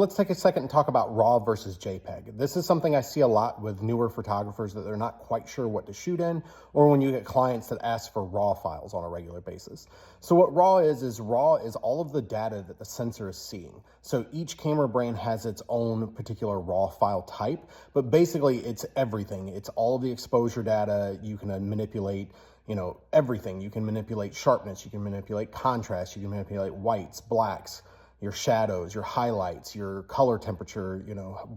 Let's take a second and talk about RAW versus JPEG. This is something I see a lot with newer photographers that they're not quite sure what to shoot in, or when you get clients that ask for RAW files on a regular basis. So what RAW is RAW is all of the data that the sensor is seeing. So each camera brand has its own particular RAW file type, but basically it's everything. It's all of the exposure data. You can manipulate everything. You can manipulate sharpness, you can manipulate contrast, you can manipulate whites, blacks, your shadows, your highlights, your color temperature,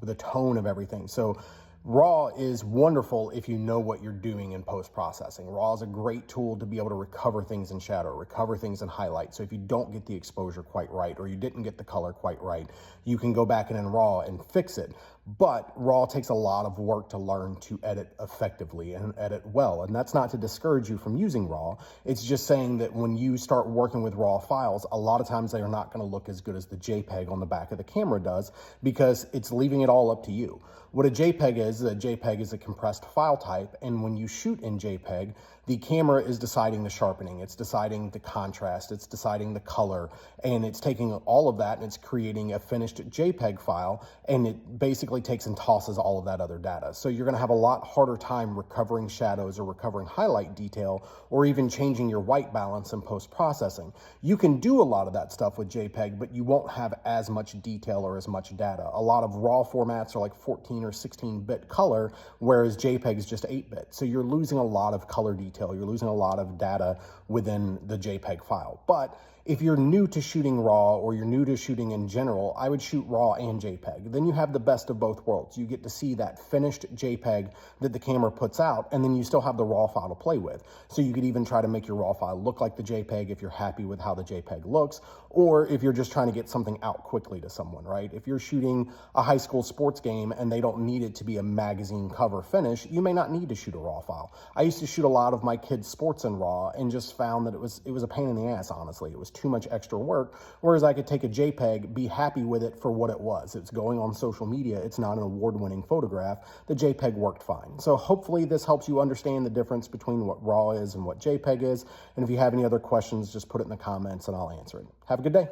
the tone of everything. So RAW is wonderful if you know what you're doing in post-processing. RAW is a great tool to be able to recover things in shadow, recover things in highlight. So if you don't get the exposure quite right, or you didn't get the color quite right, you can go back in RAW and fix it. But RAW takes a lot of work to learn to edit effectively and edit well. And that's not to discourage you from using RAW. It's just saying that when you start working with RAW files, a lot of times they are not going to look as good as the JPEG on the back of the camera does, because it's leaving it all up to you. What a JPEG is a compressed file type. And when you shoot in JPEG, the camera is deciding the sharpening, it's deciding the contrast, it's deciding the color, and it's taking all of that and it's creating a finished JPEG file, and it basically takes and tosses all of that other data. So you're going to have a lot harder time recovering shadows or recovering highlight detail, or even changing your white balance in post-processing. You can do a lot of that stuff with JPEG, but you won't have as much detail or as much data. A lot of RAW formats are like 14 or 16-bit color, whereas JPEG is just 8-bit. So you're losing a lot of color detail. You're losing a lot of data within the JPEG file. But if you're new to shooting RAW, or you're new to shooting in general, I would shoot RAW and JPEG. Then you have the best of both worlds. You get to see that finished JPEG that the camera puts out, and then you still have the RAW file to play with. So you could even try to make your RAW file look like the JPEG if you're happy with how the JPEG looks, or if you're just trying to get something out quickly to someone, right? If you're shooting a high school sports game and they don't need it to be a magazine cover finish, you may not need to shoot a RAW file. I used to shoot a lot of my kids' sports in RAW and just found that it was a pain in the ass, honestly. It was too much extra work, whereas I could take a JPEG, be happy with it for what it was. It's going on social media. It's not an award-winning photograph. The JPEG worked fine. So hopefully this helps you understand the difference between what RAW is and what JPEG is. And if you have any other questions, just put it in the comments and I'll answer it. Have a good day.